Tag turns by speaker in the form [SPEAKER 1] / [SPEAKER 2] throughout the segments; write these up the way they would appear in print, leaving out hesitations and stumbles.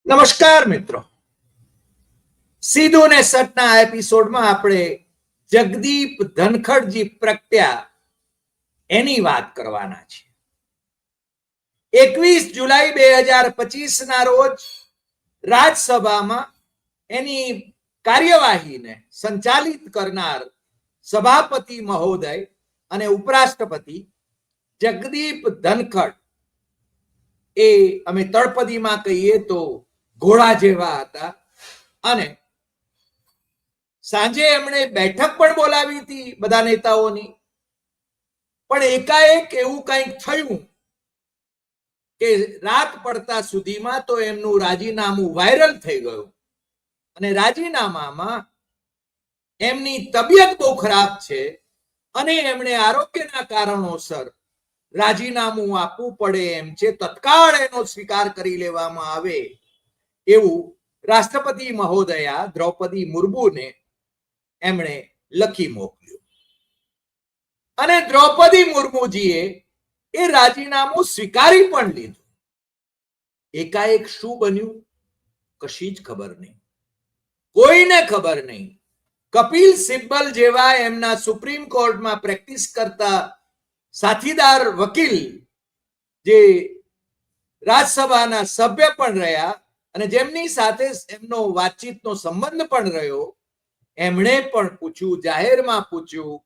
[SPEAKER 1] નમસ્કાર મિત્રો, સીધું ને સટના એપિસોડમાં આપણે જગદીપ ધનખડજી પ્રગટ્યા એની વાત કરવાના છે. 21 જુલાઈ 2025 ના રોજ રાજ્યસભામાં એની કાર્યવાહીને સંચાલિત કરનાર સભાપતિ મહોદય અને ઉપરાષ્ટ્રપતિ જગદીપ ધનખડ એ અમે તળપદીમાં કહીએ તો ઘોડા જેવા હતા અને સાંજે એમણે બેઠક પણ બોલાવી હતી બધા નેતાઓની, પણ એકાએક એવું કંઈક થયું કે રાત પડતા સુધીમાં તો એમનું રાજીનામું વાયરલ થઈ ગયું અને રાજીનામામાં એમની તબિયત બહુ ખરાબ છે અને એમણે આરોગ્યના કારણોસર રાજીનામું આપવું પડે એમ છે, તત્કાળ એનો સ્વીકાર કરી લેવામાં આવે એવું રાષ્ટ્રપતિ મહોદયા દ્રૌપદી મુર્મુને એમણે લખી મોકલ્યું અને દ્રૌપદી મુર્મુજીએ એ રાજીનામું સ્વીકારી પણ લીધું. એકાએક શું બન્યું કશી જ ખબર નહીં, કોઈને ખબર નહીં. કપિલ સિબ્બલ જેવા એમના સુપ્રીમ કોર્ટમાં પ્રેક્ટિસ કરતા સાથીદાર વકીલ જે રાજ્યસભાના સભ્ય પણ રહ્યા અને જેમની સાથે એમનો વાતચીતનો સંબંધ પણ રહ્યો, એમણે પણ પૂછ્યું, જાહેરમાં પૂછ્યું.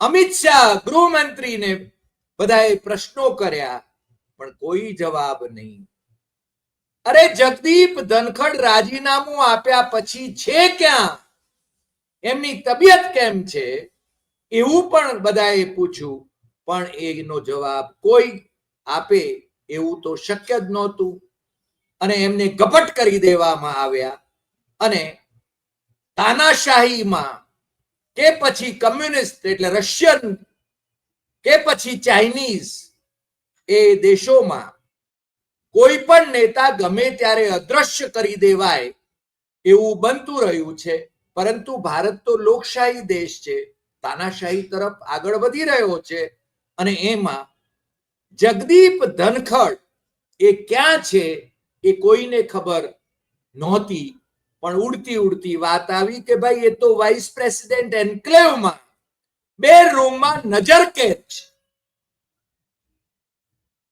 [SPEAKER 1] અમિત શાહ ગૃહમંત્રીને બધાએ પ્રશ્નો કર્યા પણ કોઈ જવાબ નહીં. અરે જગદીપ ધનખડ રાજીનામું આપ્યા પછી છે ક્યાં, એમની તબિયત કેમ છે એવું પણ બધાએ પૂછ્યું, પણ એનો જવાબ કોઈ આપે એવું તો શક્ય જ નહોતું અને એમને ગપટ કરી દેવામાં આવ્યા અને તાનાશાહીમાં કે પછી કમ્યુનિસ્ટ એટલે રશિયન કે પછી ચાઇનીઝ એ દેશોમાં કોઈ પણ નેતા ગમે ત્યારે અદ્રશ્ય કરી દેવાય એવું બનતું રહ્યું છે. પરંતુ ભારત તો લોકશાહી દેશ છે, તાનાશાહી તરફ આગળ વધી રહ્યો છે અને એમાં જગદીપ ધનખડ એ ક્યાં છે એ કોઈને ખબર નહોતી. પણ ઉડતી ઉડતી વાત આવી કે ભાઈ એ તો વાઇસ પ્રેસિડેન્ટ એન્ક્લેવમાં બે રૂમમાં નજરકેદ છે.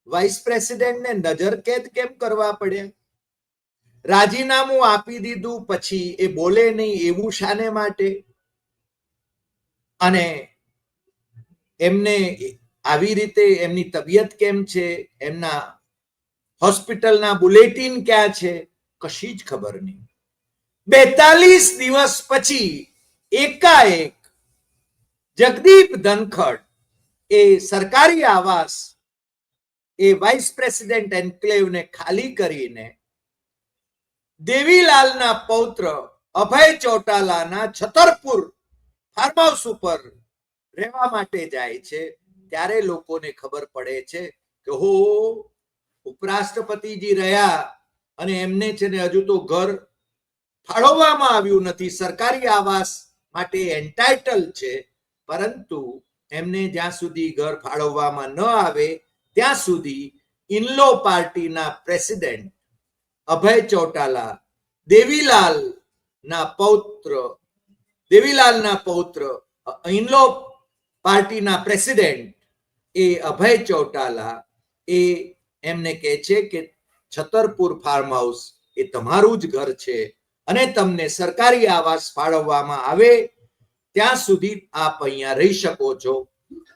[SPEAKER 1] વાઇસ પ્રેસિડેન્ટને નજરકેદ કેમ કરવા પડ્યા? રાજીનામું આપી દીધું પછી એ બોલે નહીં એવું શાને માટે? અને એમને આવી રીતે એમની તબિયત કેમ છે, એમના હોસ્પિટલના બુલેટિન ક્યાં છે, કશી જ ખબર નહીં. 42 દિવસ પછી એકાએક જગદીપ ધનખડ એ સરકારી આવાસ એ વાઇસ પ્રેસિડેન્ટ એન્ક્લેવને ખાલી કરીને દેવીલાલના પૌત્ર અભય ચૌટાલાના છતરપુર ફાર્મ હાઉસ ઉપર રહેવા માટે જાય છે. ત્યારે લોકોને ખબર પડે છે કે હો, ઉપરાષ્ટ્રપતિજી રહ્યા અને એમને છે ને હજુ તો ઘર ફાળવવામાં આવ્યું નથી, સરકારી આવાસ માટે એન્ટાઇટલ છે, પરંતુ એમને જ્યાં સુધી ઘર ફાળવવામાં ન આવે ત્યાં સુધી ઇનલો પાર્ટીના પ્રેસિડેન્ટ અભય ચૌટાલા દેવીલાલના પૌત્ર ઇનલો પાર્ટીના પ્રેસિડેન્ટ એ અભય ચૌટાલા એ એમને કહે છે કે છતરપુર ફાર્મ હાઉસ એ તમારું જ ઘર છે અને તમને સરકારી આવાસ ફાળવવામાં આવે ત્યાં સુધી આપ અહીંયા રહી શકો છો,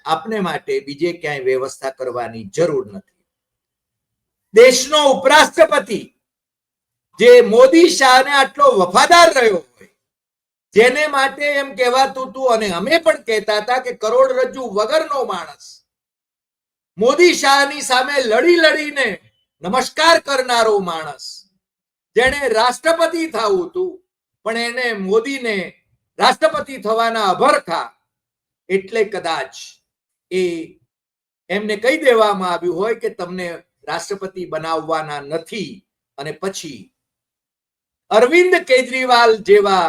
[SPEAKER 1] આપને માટે બીજે ક્યાંય વ્યવસ્થા કરવાની જરૂર નથી. દેશનો ઉપરાષ્ટ્રપતિ જે મોદી શાહને આટલો વફાદાર રહ્યો હોય, જેને માટે એમ કહેવાતું હતું અને અમે પણ કહેતા હતા કે કરોડરજ્જુ વગરનો માણસ, મોદી શાહની સામે લડી લડીને નમસ્કાર કરનારો માણસ, જેને રાષ્ટ્રપતિ થવું હતું પણ એને મોદીને રાષ્ટ્રપતિ થવાના અભરખા એટલે કદાચ એ એમને કહી દેવામાં આવ્યું હોય કે તમને રાષ્ટ્રપતિ બનાવવાના નથી અને પછી અરવિંદ કેજરીવાલ જેવા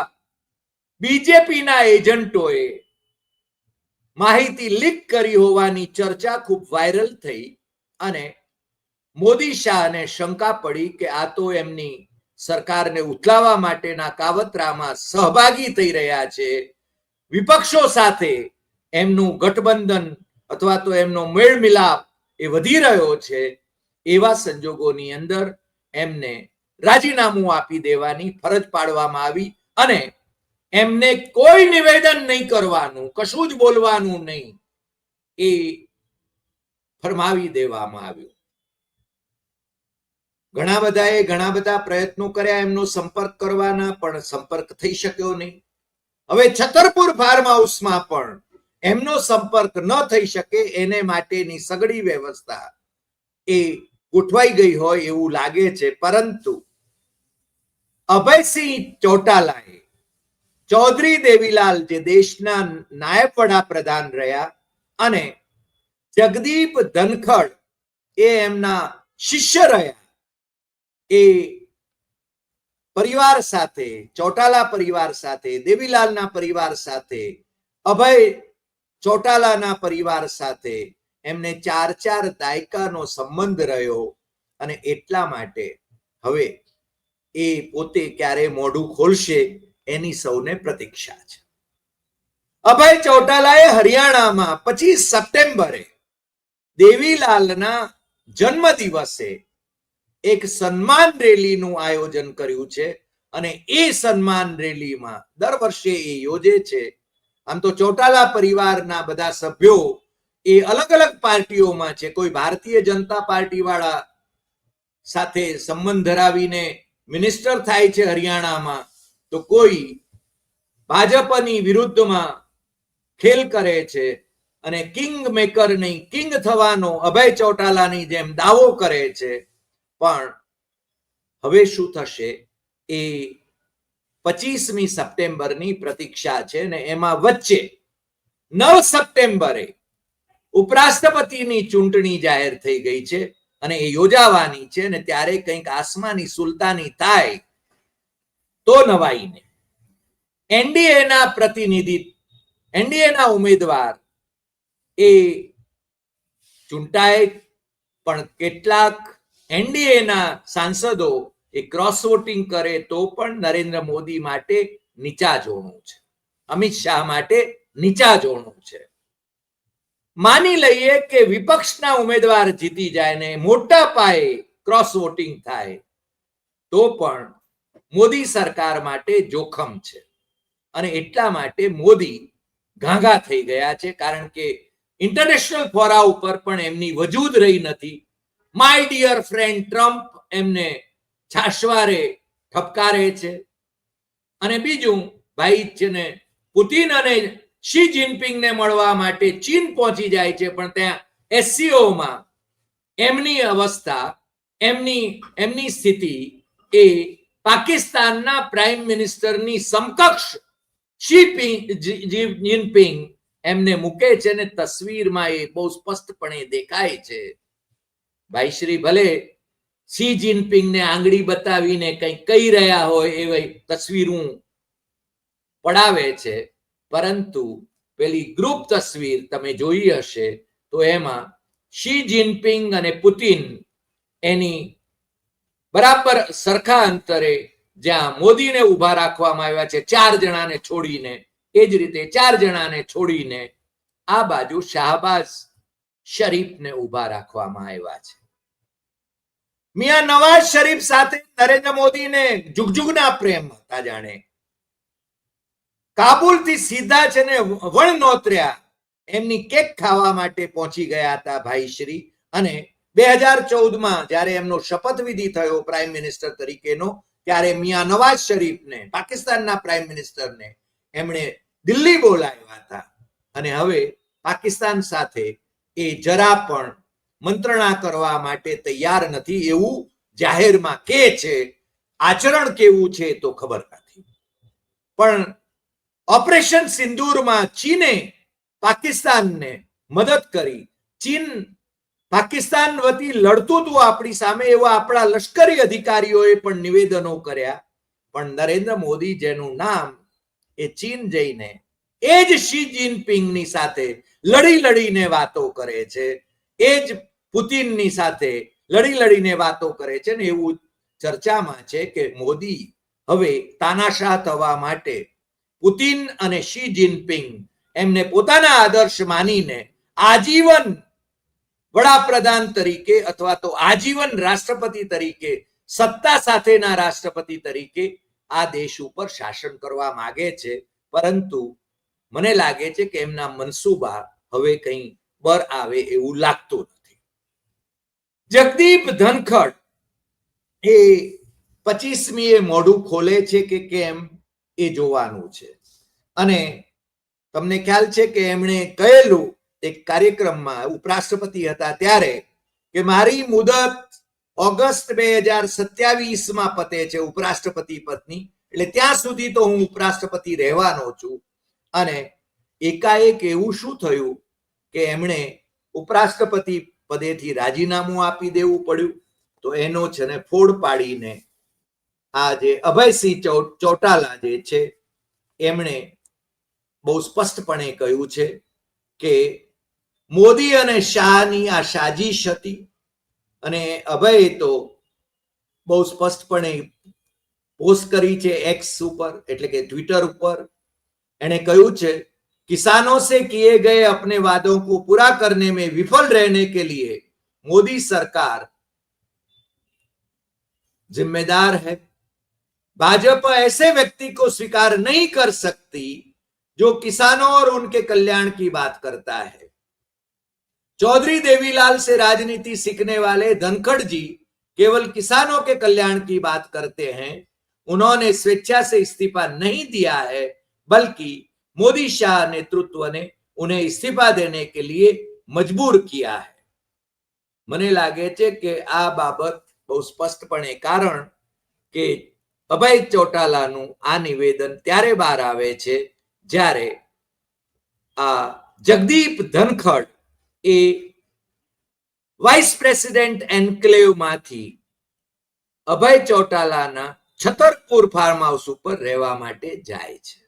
[SPEAKER 1] બીજેપીના એજન્ટોએ માહિતી લીક કરી હોવાની ચર્ચા ખૂબ વાયરલ થઈ અને મોદી શાહને શંકા પડી કે આ તો એમની સરકારને ઉથલાવવા માટેના કાવતરામાં સહભાગી થઈ રહ્યા છે, વિપક્ષો સાથે એમનું ગઠબંધન અથવા તો એમનો મેળ મિલાપ એ વધી રહ્યો છે. એવા સંજોગોની અંદર એમને રાજીનામું આપી દેવાની ફરજ પાડવામાં આવી અને એમને કોઈ નિવેદન નહીં કરવાનું, કશું જ બોલવાનું નહીં, એ ફરમાવી દેવામાં આવ્યું. ઘણા બધાએ ઘણા બધા પ્રયત્નો કર્યા એમનો સંપર્ક કરવાના, પણ સંપર્ક થઈ શક્યો નહીં. હવે છતરપુર ફાર્મ હાઉસમાં પણ એમનો સંપર્ક ન થઈ શકે એને માટેની સઘળી વ્યવસ્થા એ ગોઠવાઈ ગઈ હોય એવું લાગે છે. પરંતુ અભયસિંહ ચૌટાલાએ ચૌધરી દેવીલાલ જે દેશના નાયબ વડાપ્રધાન રહ્યા અને જગદીપ ધનખડ એ એમના શિષ્ય રહ્યા, એ પરિવાર સાથે, ચૌટાલા પરિવાર સાથે, દેવીલાલના પરિવાર સાથે, અભય ચૌટાલાના પરિવાર સાથે એમને 4 દાયકાનો સંબંધ રહ્યો અને એટલા માટે હવે એ પોતે ક્યારે મોઢું ખોલશે એની સૌને પ્રતીક્ષા છે. અભય ચૌટાલાએ હરિયાણામાં 25 સપ્ટેમ્બરે દેવીલાલના જન્મ દિવસે એક સન્માન રેલીનું આયોજન કર્યું છે અને એ સન્માન રેલીમાં દર વર્ષે એ યોજે છે. આમ તો ચૌટાલા પરિવારના બધા સભ્યો એ અલગ અલગ પાર્ટીઓમાં છે. કોઈ ભારતીય જનતા પાર્ટી વાળા સાથે સંબંધ ધરાવીને મિનિસ્ટર થાય છે હરિયાણામાં, તો કોઈ ભાજપની વિરુદ્ધમાં ખેલ કરે છે અને કિંગ મેકર નહીં, કિંગ થવાનો અભય ચૌટાલાની જેમ દાવો કરે છે. પણ હવે શું થશે એ 25મી સપ્ટેમ્બરની પ્રતીક્ષા છે ને એમાં વચ્ચે 9 સપ્ટેમ્બરે ઉપરાષ્ટ્રપતિની ચૂંટણી જાહેર થઈ ગઈ છે અને એ યોજાવાની છે ને ત્યારે કંઈક આસમાની સુલતાની થાય તો નવાઈને એનડીએના પ્રતિનિધિ, એનડીએના ઉમેદવાર એ ચૂંટાય, પણ કેટલાક એનડીએના સાંસદો એ ક્રોસ વોટિંગ કરે તો પણ નરેન્દ્ર મોદી માટે નીચા જોણું છે, અમિત શાહ માટે નીચા જોણું છે. માની લઈએ કે વિપક્ષના ઉમેદવાર જીતી જાય ને મોટા પાયે ક્રોસ વોટિંગ થાય તો પણ મોદી સરકાર માટે જોખમ છે અને એટલા માટે મોદી ગાંગા થઈ ગયા છે. કારણ કે ઇન્ટરનેશનલ ફોરા ઉપર પણ એમની વજૂદ રહી નથી. માય ડિયર ફ્રેન્ડ ટ્રમ્પ એમને છાશવારે ઠપકારે છે અને બીજું ભાઈ છે ને પુતિન અને શી જિનપિંગને મળવા માટે ચીન પહોંચી જાય છે, પણ ત્યાં એસસીઓમાં એમની અવસ્થા, એમની સ્થિતિ એ પાકિસ્તાનના પ્રાઇમ મિનિસ્ટરની સમકક્ષ શી જિનપિંગ એમને મૂકે છે ને તસવીરમાં એ બહુ સ્પષ્ટપણે દેખાય છે. ભાઈ શ્રી ભલે શી જિનપિંગને આંગળી બતાવીને કંઈક કહી રહ્યા હોય એવી તસવીરો પડાવે છે, પરંતુ પેલી ગ્રુપ તસવીર તમે જોઈ હશે તો એમાં શી જિનપિંગ અને પુતિન એની બરાબર સરખા અંતરે જ્યાં મોદીને ઉભા રાખવામાં આવ્યા છે 4 જણાને છોડીને, એ જ રીતે 4 જણાને છોડીને આ બાજુ શાહબાઝ શરીફને ઉભા રાખવામાં આવ્યા છે. મિયા નવાઝ શરીફ સાથે નરેન્દ્ર મોદીને જુગજુગના પ્રેમ હતા. જાણે કાબુલથી સીધા છે ને વણનોતર્યા એમની કેક ખાવા માટે પહોંચી ગયા હતા ભાઈ શ્રી. અને 2014માં જ્યારે એમનો શપથવિધિ થયો પ્રાઇમ મિનિસ્ટર તરીકેનો, ત્યારે મિયા નવાઝ શરીફને, પાકિસ્તાનના પ્રાઇમ મિનિસ્ટરને એમણે દિલ્હી બોલાવ્યા હતા અને હવે પાકિસ્તાન સાથે એ જરા પણ મંત્રણા કરવા માટે તૈયાર નથી એવું જાહેરમાં કહે છે. આચરણ કેવું છે તો ખબર નથી. પણ ઓપરેશન સિંદૂરમાં ચીને પાકિસ્તાનને મદદ કરી, ચીન પાકિસ્તાન વતી લડતું હતું આપણી સામે એવા આપણા લશ્કરી અધિકારીઓએ પણ નિવેદનો કર્યા. પણ નરેન્દ્ર મોદી જેનું નામ એ ચીન જઈને એ જ શી જિનપિંગની સાથે લડીને વાતો કરે છે, એ જ પુતિનની સાથે લડી લડીને વાતો કરે છે ને એવું ચર્ચામાં છે કે મોદી હવે તાનાશાહ થવા માટે પુતિન અને શી જિનપિંગ એમને પોતાના આદર્શ માનીને આજીવન વડાપ્રધાન તરીકે અથવા તો આજીવન રાષ્ટ્રપતિ તરીકે સત્તા સાથેના રાષ્ટ્રપતિ તરીકે આ દેશ ઉપર શાસન કરવા માંગે છે, પરંતુ મને લાગે છે કે એમના મનસૂબા હવે કંઈ બર આવે એવું લાગતું નથી. જગદીપ ધનખડ એ 25મીએ મોઢું ખોલે છે કે કેમ એ જોવાનું છે. અને તમને ખ્યાલ છે કે એમણે કહેલું એક કાર્યક્રમમાં, ઉપરાષ્ટ્રપતિ હતા ત્યારે, કે મારી મુદત ઓગસ્ટ 2027માં પતે છે ઉપરાષ્ટ્રપતિ પદની, એટલે ત્યાં સુધી તો હું ઉપરાષ્ટ્રપતિ રહેવાનો છું. અને એકાએક એવું શું થયું કે એમણે ઉપરાષ્ટ્રપતિ પદેથી રાજીનામું આપી દેવું પડ્યું. તો એનો છે ને ફોડ પાડીને આ જે અભયસિંહ ચૌટાલા જે છે એમણે બહુ સ્પષ્ટપણે કહ્યું છે કે મોદી અને શાહની આ સાજિશ હતી. અને અભય તો બહુ સ્પષ્ટપણે પોસ્ટ કરી છે એક્સ ઉપર, એટલે કે ટ્વિટર ઉપર. એણે કહ્યું છે, किसानों से किए गए अपने वादों को पूरा करने में विफल रहने के लिए मोदी सरकार जिम्मेदार है. भाजपा ऐसे व्यक्ति को स्वीकार नहीं कर सकती जो किसानों और उनके कल्याण की बात करता है. चौधरी देवीलाल से राजनीति सीखने वाले धनखड़ जी केवल किसानों के कल्याण की बात करते हैं. उन्होंने स्वेच्छा से इस्तीफा नहीं दिया है, बल्कि मोदी शाह नेतृत्व ने उन्हें इस्तीफा देने के लिए मजबूर किया है. મને લાગે છે કે આ બાબત બહુ સ્પષ્ટપણે, કારણ કે અભય ચૌટાલાનું આ નિવેદન ત્યારે બહાર આવે છે જ્યારે આ જગદીપ ધનખડ એ વાઇસ પ્રેસિડેન્ટ એન્ક્લેવમાંથી અભય ચૌટાલાના છતરપુર ફાર્મ હાઉસ ઉપર રહેવા માટે જાય છે.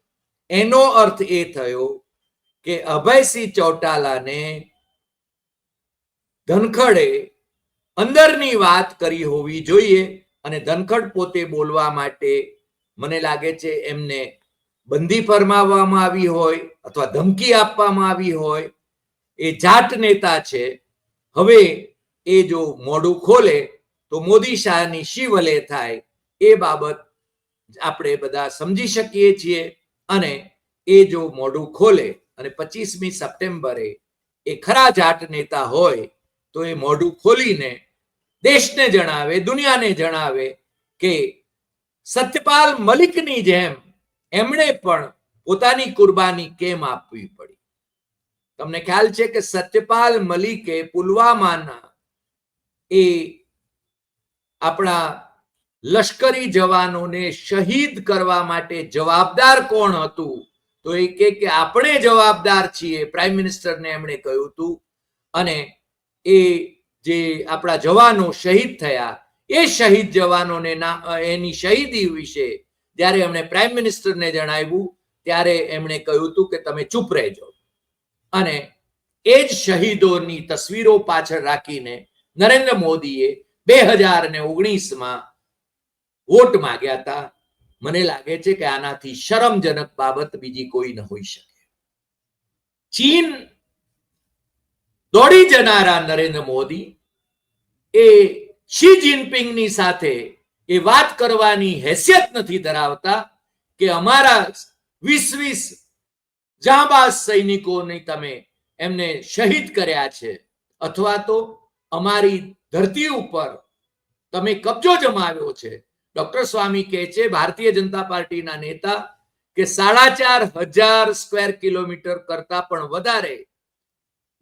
[SPEAKER 1] એનો અર્થ એ થયો કે અભયસિંહ ચૌટાલાને ધનખડે અંદરની વાત કરી હોવી જોઈએ. અને ધનખડ પોતે બોલવા માટે મને લાગે છે એમને બંદી ફરમાવવામાં આવી હોય અથવા ધમકી આપવામાં આવી હોય. એ જાટ નેતા છે. હવે એ જો મોઢું ખોલે તો મોદી શાહની શી વલે થાય એ બાબત આપણે બધા સમજી શકીએ છીએ. અને એ જો મોઢું ખોલે અને 25મી સપ્ટેમ્બરે એ ખરા જાટ નેતા હોય તો એ મોઢું ખોલીને દેશને જણાવે, દુનિયાને જણાવે કે સત્યપાલ મલિકની જેમ એમણે પણ પોતાની કુરબાની કેમ આપવી પડી. તમને ખ્યાલ છે કે સત્યપાલ મલિકે પુલવામાના એ આપણા લશ્કરી જવાનોને શહીદ કરવા માટે જવાબદાર કોણ હતું? તો એ કે આપણે જવાબદાર છીએ, પ્રાઇમ મિનિસ્ટરને એમણે કહ્યું હતું. અને એ જે આપણા જવાનો શહીદ થયા એ શહીદ જવાનોને એની શહીદી વિશે જ્યારે એમણે પ્રાઇમ મિનિસ્ટરને જણાવ્યું ત્યારે એમણે કહ્યું હતું કે તમે ચૂપ રહેજો. અને એ જ શહીદોની તસવીરો પાછળ રાખીને નરેન્દ્ર મોદીએ 2019માં વોટ માંગ્યા હતા. મને લાગે છે કે આનાથી શરમજનક બાબત બીજી કોઈ ન હોઈ શકે. ચીન દોડી જનારા નરેન્દ્ર મોદી એ શી જિનપિંગની સાથે એ વાત કરવાની હેસિયત નથી ધરાવતા કે અમારા 20 જાંબાઝ સૈનિકોને તમે એમને શહીદ કર્યા છે, અથવા તો અમારી ધરતી ઉપર તમે કબજો જમાવ્યો છે. ડોક્ટર સ્વામી કહે છે, ભારતીય જનતા પાર્ટીના નેતા, કે 4,500 સ્ક્વેર કિલોમીટર કરતા પણ વધારે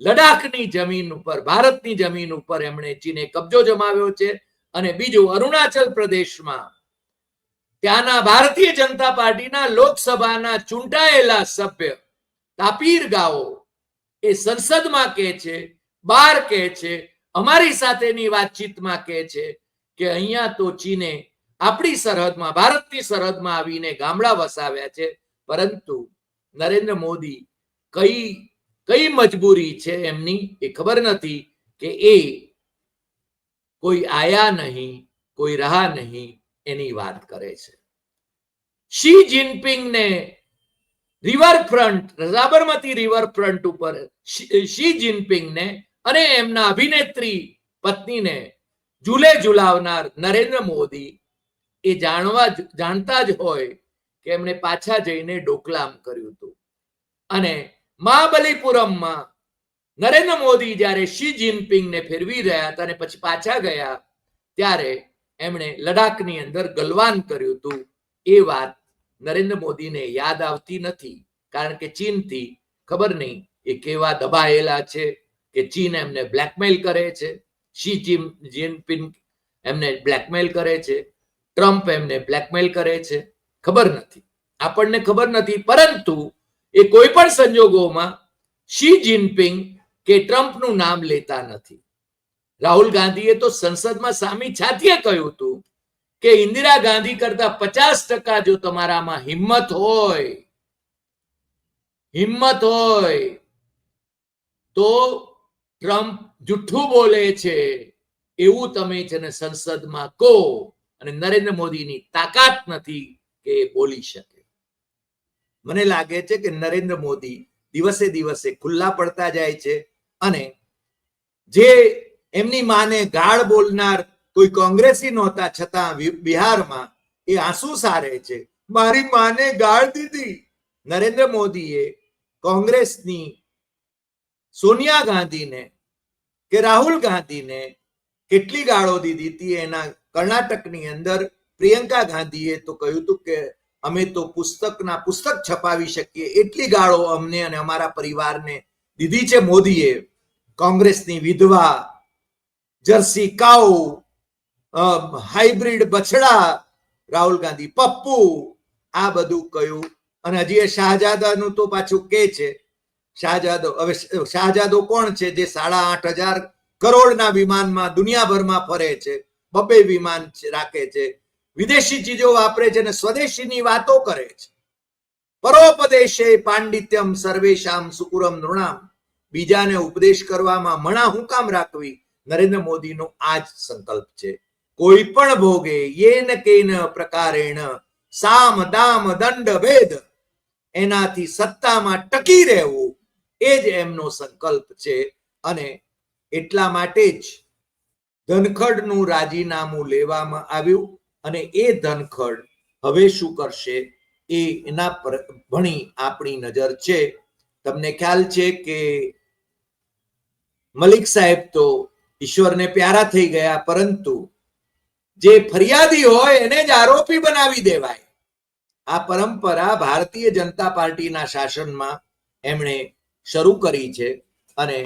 [SPEAKER 1] લડાખની જમીન ઉપર, ભારતની જમીન ઉપર એમણે ચીને કબજો જમાવ્યો છે. અને બીજું, અરુણાચલ પ્રદેશમાં ત્યાંના ભારતીય જનતા પાર્ટીના લોકસભાના ચૂંટાયેલા સભ્ય તાપીર ગાઓ એ સંસદમાં કહે છે, બહાર કહે છે, અમારી સાથેની વાતચીતમાં કહે છે કે અહીંયા તો ચીને આપણી સરહદમાં, ભારતની સરહદમાં આવીને ગામડા વસાવ્યા છે. પરંતુ નરેન્દ્ર મોદી કઈ મજબૂરી છે એમની એ ખબર નથી કે એ કોઈ આયા નહીં, કોઈ રહા નહીં, એની વાત કરે છે. શી જિનપિંગને રિવરફ્રન્ટ, સાબરમતી રિવરફ્રન્ટ ઉપર શી જિનપિંગને અને એમના અભિનેત્રી પત્નીને ઝૂલે ઝુલાવનાર નરેન્દ્ર મોદી એ જાણતા જ હોય કે એમણે પાછા જઈને ડોકલામ કર્યું હતું. અને મહાબલીપુરમમાં નરેન્દ્ર મોદી જ્યારે શી જિનપિંગને ફેરવી રહ્યા હતા અને પછી પાછા ગયા ત્યારે એમણે લડાખની અંદર ગલવાન કર્યું હતું. એ વાત નરેન્દ્ર મોદીને યાદ આવતી નથી, કારણ કે ચીનથી ખબર નહીં એ કેવા દબાયેલા છે કે ચીન એમને બ્લેકમેલ કરે છે, શી જિનપિંગ એમને બ્લેકમેલ કરે છે, ટ્રમ્પ એમને બ્લેકમેલ કરે છે, ખબર નથી, આપણને ખબર નથી. પરંતુ એ કોઈ પણ સંજોગોમાં શી જિનપિંગ કે ટ્રમ્પનું નામ લેતા નથી. રાહુલ ગાંધીએ તો સંસદમાં સામી છાતીએ કહ્યું હતું કે ઇન્દિરા ગાંધી કરતા 50% જો તમારામાં હિંમત હોય તો ટ્રમ્પ જુઠ્ઠું બોલે છે એવું તમે છે ને સંસદમાં કહો, અને નરેન્દ્ર મોદીની તાકાત નથી કે બોલી શકે. મને લાગે છે કે નરેન્દ્ર મોદી દિવસે દિવસે ખુલ્લા પડતા જાય છે, અને જે એમની માને ગાળ બોલનાર કોઈ કોંગ્રેસી નહોતા છતાં બિહારમાં એ આંસુ સારે છે, મારી માને ગાળ દીધી. નરેન્દ્ર મોદીએ કોંગ્રેસની સોનિયા ગાંધીને કે રાહુલ ગાંધીને કેટલી ગાળો દીધી હતી. એના કર્ણાટકની અંદર પ્રિયંકા ગાંધીએ તો કહ્યું હતું કે અમે તો પુસ્તક છપાવી શકીએ એટલી ગાળો અમને અને અમારા પરિવારને દીધી છે મોદીએ. કોંગ્રેસની વિધવા, જર્સી કાઉ, હાઇબ્રિડ બછડા, રાહુલ ગાંધી પપ્પુ, આ બધું કહ્યું. અને હજી એ શાહજાદાનું તો પાછું કે છે. શાહજાદો કોણ છે? જે 8,500 કરોડના વિમાનમાં દુનિયાભરમાં ફરે છે, 2 વિમાન રાખે છે, વિદેશી ચીજો વાપરે છે અને સ્વદેશીની વાતો કરે છે. પરોપદેશે પાંડિત્યમ સર્વેશામ સુકુરમ નૃણામ. બીજાને ઉપદેશ કરવામાં મણા હું કામ રાખવી? નરેન્દ્ર મોદીનો આ જ સંકલ્પ છે. કોઈ પણ ભોગે યેન કેન પ્રકારેણ સામ દામ દંડ ભેદ, એનાથી સત્તામાં ટકી રહેવું એ જ એમનો સંકલ્પ છે. અને એટલા માટે જ ધનખડનું રાજીનામું લેવામાં આવ્યું. અને એ ધનખડ હવે શું કરશે એના પર ઘણી આપણી નજર છે. તમને ખ્યાલ છે કે મલિક સાહેબ તો ઈશ્વરને પ્યારા થઈ ગયા, પરંતુ જે ફરિયાદી હોય એને જ આરોપી બનાવી દેવાય. આ પરંપરા ભારતીય જનતા પાર્ટીના શાસનમાં એમણે શરૂ કરી છે. અને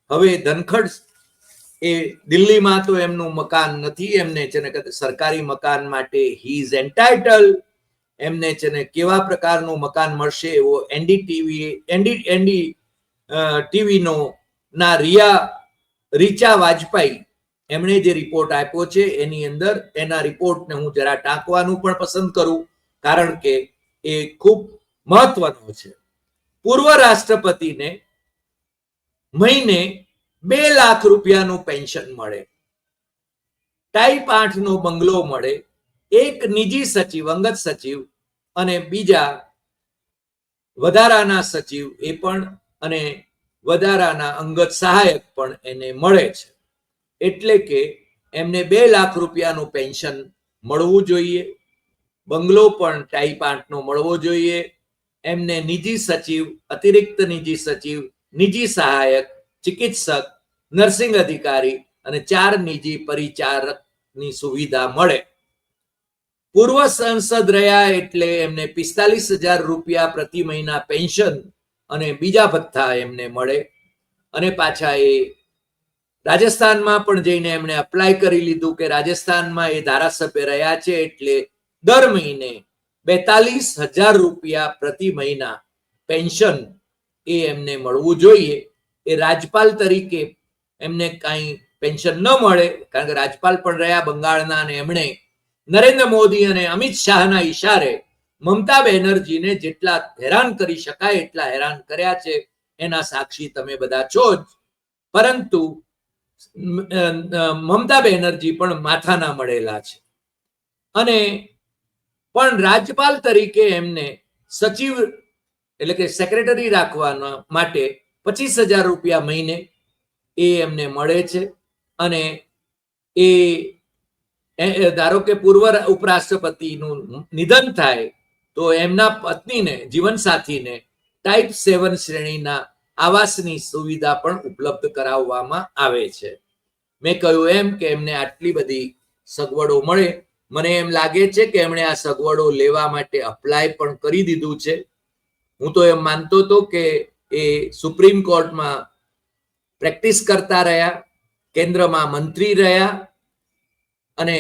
[SPEAKER 1] હવે ધનખડ એ દિલ્હીમાં તો એમનું મકાન નથી, એમને છે ને સરકારી મકાન માટે હી ઇઝ એન્ટાઇટલ. એમને છે ને કેવા પ્રકારનું મકાન મળશે એવો ટીવીનો ના રીચા વાજપાઈ એમણે જે રિપોર્ટ આપ્યો છે એની અંદર એના રિપોર્ટને હું જરા ટાંકવાનું પણ પસંદ કરું, કારણ કે એ ખૂબ મહત્વનો છે. પૂર્વ રાષ્ટ્રપતિને મહિને 2 લાખ રૂપિયાનું પેન્શન મળે, ટાઈપ 8 નો બંગલો મળે, એક નિજી સચિવ, અંગત સચિવ અને બીજા વધારાના સચિવ એ પણ, અને વધારાના અંગત સહાયક પણ એને મળે છે. એટલે કે એમને 2 લાખ રૂપિયાનું પેન્શન મળવું જોઈએ, બંગલો પણ ટાઈપ 8 નો મળવો જોઈએ, એમને નિજી સચિવ, અતિરિક્ત નિજી સચિવ, નિજી સહાયક, ચિકિત્સક, નર્સિંગ અધિકારી અને 4 નિજી પરિચારકની સુવિધા મળે. પૂર્વ સંસદ રહ્યા એટલે એમને 45,000 રૂપિયા પ્રતિ મહિના પેન્શન અને બીજા ભથ્થા એમને મળે. અને પાછા એ રાજસ્થાનમાં પણ જઈને એમણે અપ્લાય કરી લીધું કે રાજસ્થાનમાં એ ધારાસભ્ય રહ્યા છે એટલે દર મહિને 42,000 રૂપિયા પ્રતિ મહિના પેન્શન એ એમને મળવું જોઈએ. એ રાજ્યપાલ તરીકે એમને કાંઈ પેન્શન ન મળે, કારણ કે રાજ્યપાલ પણ રહ્યા બંગાળના, અને એમણે નરેન્દ્ર મોદી અને અમિત શાહના ઈશારે મમતા બેનર્જીને જેટલા હેરાન કરી શકાય એટલા હેરાન કર્યા છે, એના સાક્ષી તમે બધા છો જ. પરંતુ મમતા બેનર્જી પણ માથાના મળેલા છે અને પણ રાજ્યપાલ તરીકે એમને સચિવ એટલે કે સેક્રેટરી રાખવાના માટે 25,000 રૂપિયા મહિને એ એમને મળે છે અને એ ધારો કે પૂર્વ ઉપરાષ્ટ્રપતિનું નિધન થાય તો એમના પત્નીને જીવનસાથીને ટાઈપ 7 શ્રેણીના આવાસની સુવિધા પણ ઉપલબ્ધ કરાવવામાં આવે છે. મેં કહ્યું એમ કે એમને આટલી બધી સગવડો મળે, મને એમ લાગે છે કે એમણે આ સગવડો લેવા માટે અપ્લાય પણ કરી દીધું છે. હું તો એમ માનતો હતો કે એ સુપ્રીમ કોર્ટમાં પ્રેક્ટિસ કરતા રહ્યા, કેન્દ્રમાં મંત્રી રહ્યા અને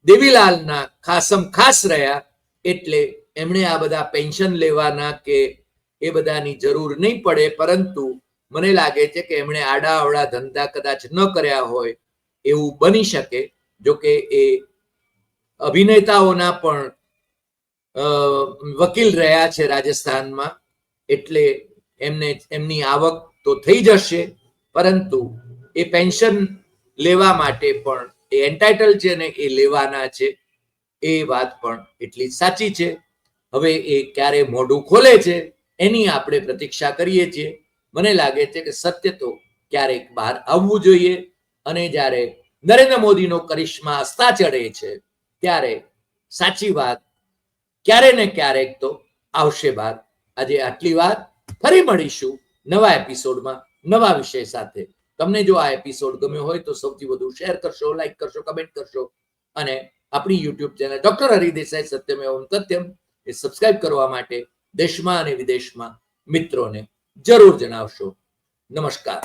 [SPEAKER 1] દેવીલાલના ખાસમ ખાસ રહ્યા, એટલે એમણે આ બધા પેન્શન લેવાના કે એ બધાની જરૂર નહીં પડે. પરંતુ મને લાગે છે કે એમણે આડાઅવળા ધંધા કદાચ ન કર્યા હોય એવું બની શકે. જો કે એ અભિનેતાઓના પણ વકીલ રહ્યા છે રાજસ્થાનમાં, એટલે એમને એમની આવક તો થઈ જશે, પરંતુ એ પેન્શન લેવા માટે પણ એ એન્ટાઇટલ છે ને એ લેવાના છે, એ વાત પણ એટલી સાચી છે. હવે એ ક્યારે મોઢું ખોલે છે એની આપણે પ્રતીક્ષા કરીએ છીએ. મને લાગે છે કે સત્ય તો ક્યારેક બહાર આવવું જોઈએ અને જ્યારે નરેન્દ્ર મોદીનો કરિશ્મા અસ્તા ચડે છે ત્યારે સાચી વાત ક્યારે ને ક્યારેક તો આવશે બહાર. આજે આટલી વાત, ફરી મળીશું નવા એપિસોડમાં નવા વિષય સાથે. તમને જો આ એપિસોડ ગમ્યો હોય તો સૌથી વધુ શેર કરશો, લાઈક કરશો, કમેન્ટ કરશો અને આપણી YouTube channel doctor Hari Desai Satyamev Satyam એ સબસ્ક્રાઇબ કરવા માટે દેશમાં અને વિદેશમાં મિત્રોને જરૂર જણાવશો. નમસ્કાર.